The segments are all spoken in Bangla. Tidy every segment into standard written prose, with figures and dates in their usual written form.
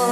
হ্যালো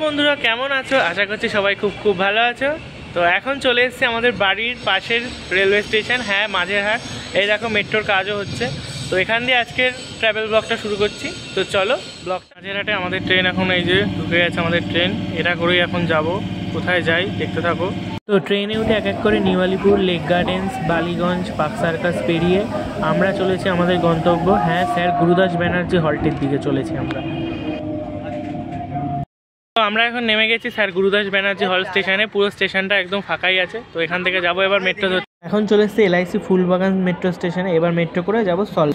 বন্ধুরা, কেমন আছো? আশা করছি সবাই খুব ভালো আছো। তো এখন চলে এসেছি আমাদের বাড়ির পাশের রেলওয়ে স্টেশন, হ্যাঁ মাঝেরহাট। এই দেখো মেট্রোর কাজও হচ্ছে। তো এখান দিয়ে আজকের ট্রাভেল ব্লগটা শুরু করছি। তো চলো ব্লগটা। মাঝেরহাটে আমাদের ট্রেন এখন এই যে ঢুকে গেছে আমাদের ট্রেন। এটা করেই এখন যাব, কোথায় যাই দেখতে থাকো। তো ট্রেনে উঠে এক এক করে new Alipore, lake gardens, Ballygunge, park circus পেরিয়ে আমরা চলেছি আমাদের গন্তব্য, হ্যাঁ স্যার গুরুদাস ব্যানার্জি হল্টের দিকে চলেছি আমরা। তো আমরা এখন নেমে গেছি স্যার গুরুদাস ব্যানার্জি হল স্টেশনে। পুরো স্টেশনটা একদম ফাঁকাই আছে। তো এখান থেকে যাবো এবার মেট্রো ধরতে। এখন চলে এসেছি এলআইসি ফুলবাগান মেট্রো স্টেশনে। এবার মেট্রো করে যাবো সল্ট।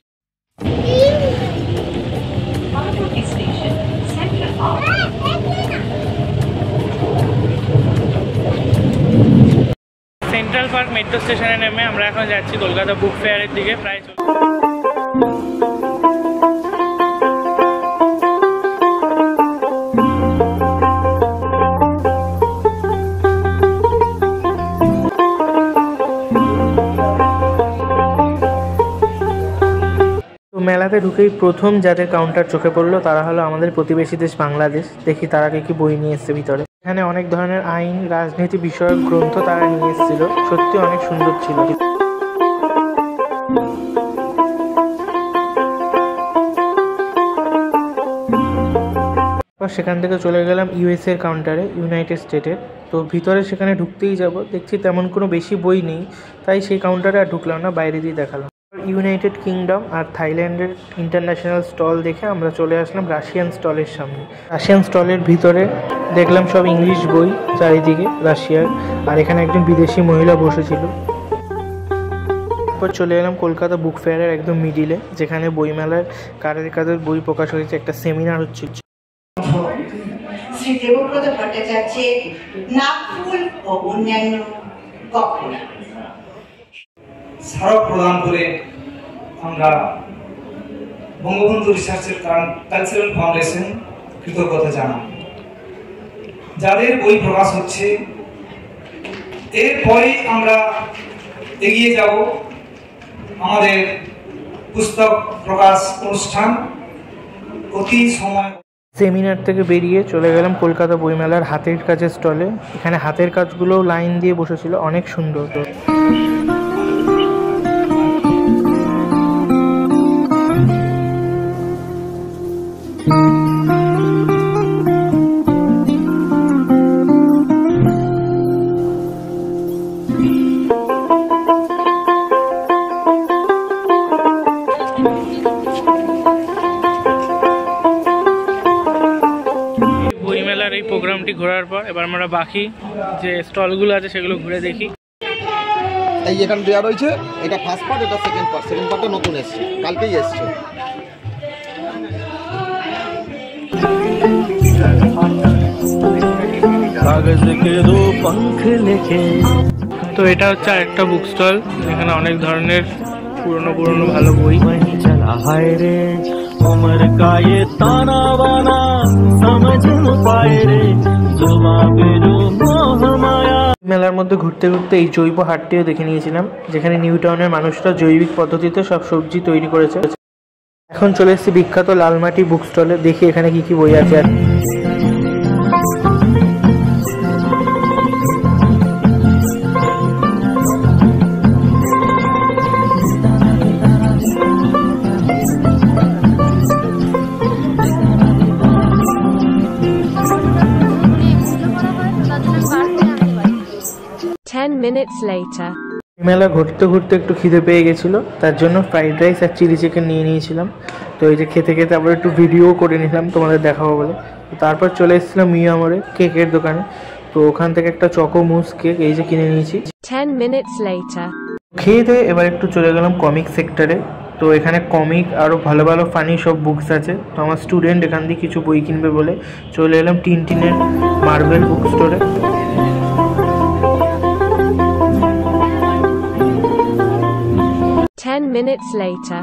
সেন্ট্রাল পার্ক মেট্রো স্টেশনে নেমে আমরা এখন যাচ্ছি কলকাতা বুক ফেয়ারের দিকে। প্রায় মেলাতে ঢুকেই প্রথম যাদের কাউন্টার চোখে পড়লো তারা হলো আমাদের প্রতিবেশী দেশ বাংলাদেশ। দেখি তারা কি বই নিয়ে এসছে ভিতরে। এখানে অনেক ধরনের আইন, রাজনীতি বিষয়ক গ্রন্থ তারা নিয়ে এসেছিল। সত্যি অনেক সুন্দর ছিল। সেখান থেকে চলে গেলাম ইউএস এর কাউন্টারে, ইউনাইটেড স্টেটের। তো ভিতরে সেখানে ঢুকতেই যাব, দেখছি তেমন কোনো বেশি বই নেই, তাই সেই কাউন্টারে আর ঢুকলাম না, বাইরে দিয়ে দেখালাম। ইউনাইটেড কিংডম আর থাইল্যান্ডের ইন্টারন্যাশনাল স্টল দেখে আমরা চলে আসলাম রাশিয়ান স্টলের সামনে। রাশিয়ান স্টলের ভিতরে দেখলাম সব ইংলিশ বই চারিদিকে রাশিয়ার, আর এখানে একজন বিদেশি মহিলা বসেছিল। তারপর চলে এলাম কলকাতা বুক ফেয়ারের একদম মিডিলে, যেখানে বইমেলার কাদের বই প্রকাশ হয়েছে, একটা সেমিনার হচ্ছে। শ্রী দেবব্রত ভট্টাচার্যের নাগফুল ও অন্যান্য গল্প স্মারক প্রদান করে আমরা বঙ্গবন্ধু রিসার্চের কালচারাল ফাউন্ডেশন কৃতজ্ঞতা জানাই। যাদের বই প্রকাশ হচ্ছে, এরপরে আমরা এগিয়ে যাব আমাদের পুস্তক প্রকাশ অনুষ্ঠান অতি সময়। সেমিনার থেকে বেরিয়ে চলে গেলাম কলকাতা বইমেলার হাতের কাজের স্টলে। এখানে হাতের কাজগুলো লাইন দিয়ে বসেছিল, অনেক সুন্দর। বইমেলার এই প্রোগ্রামটি ঘোরার পর এবার আমরা বাকি যে স্টলগুলো আছে সেগুলো ঘুরে দেখি। এই এখানে দেওয়া রয়েছে, এটা ফার্স্ট পার্ট, এটা সেকেন্ড পার্টটা নতুন এসছে, কালকেই এসছে। তো এটা হচ্ছে আরেকটা বুক স্টল, এখানে অনেক ধরনের পুরনো ভালো বই। মেলার মধ্যে ঘুরতে ঘুরতে এই জৈব হাটটিও দেখে নিয়েছিলাম, যেখানে নিউ টাউনের মানুষরা জৈবিক পদ্ধতিতে সব সবজি তৈরি করেছে। এখন চলে এসেছি বিখ্যাত লালমাটি বুক স্টলে, দেখি এখানে কি বই আছে। মেলা ঘুরতে ঘুরতে একটু খিদে পেয়ে গেছিলো, তার জন্য ফ্রাইড রাইস আর চিলি চিকেন নিয়ে নিয়েছিলাম। তো এই যে খেতে আবার একটু ভিডিও করে নিলাম তোমাদের দেখাবো বলে। তারপর চলে এসেছিলাম মিয়ামোরে কেকের দোকানে। তো ওখান থেকে একটা চকো মুস কেক এই যে কিনে নিয়েছি। 10 minutes later খেয়ে দিয়ে এবার একটু চলে গেলাম কমিক সেক্টরে। তো এখানে কমিক আরও ভালো ফানি সব বুকস আছে। তো আমার স্টুডেন্ট এখান দিয়ে কিছু বই কিনবে বলে চলে এলাম টিনটিনের মার্বেল বুক স্টোরে। 10 minutes later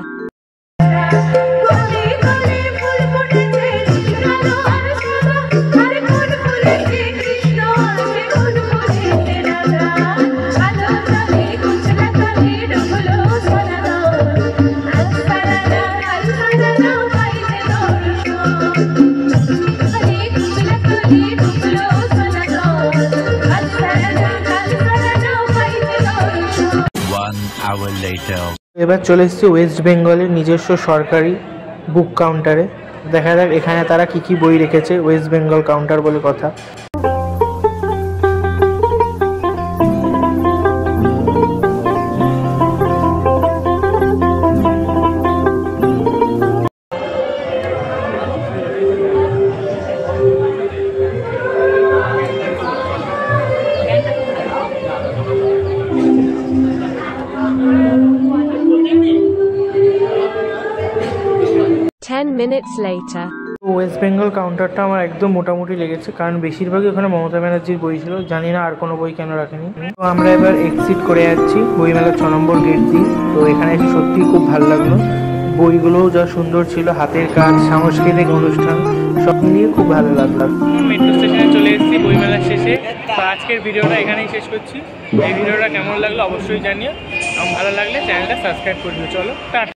এবার চলে এসেছি ওয়েস্ট বেঙ্গলের নিজস্ব সরকারি বুক কাউন্টারে। দেখা যাক এখানে তারা কি কি বই রেখেছে। ওয়েস্ট বেঙ্গল কাউন্টার বলে কথা। 10 minutes later. ওয়েস্ট বেঙ্গল কাউন্টারটা আমার একদম মোটামুটি লেগেছে, কারণ বেশিরভাগই ওখানে মমতা ব্যানার্জির বই ছিল। জানি না আর কোনো বই কেন রাখেনি। তো আমরা এবার এক্সিট করে যাচ্ছি বইমেলার 6 নম্বর গেট দিয়ে। তো এখানে এসে সত্যিই খুব ভালো লাগলো। বইগুলোও যা সুন্দর ছিল, হাতের কাজ, সাংস্কৃতিক অনুষ্ঠান সব মিলিয়ে খুব ভালো লাগলো। মেট্রো স্টেশনে চলে এসেছি বইমেলার শেষে। তো আজকের ভিডিওটা এখানেই শেষ করছি। এই ভিডিওটা কেমন লাগলো অবশ্যই জানিও। ভালো লাগলে চ্যানেলটা সাবস্ক্রাইব করে দিও। চলো টাটা।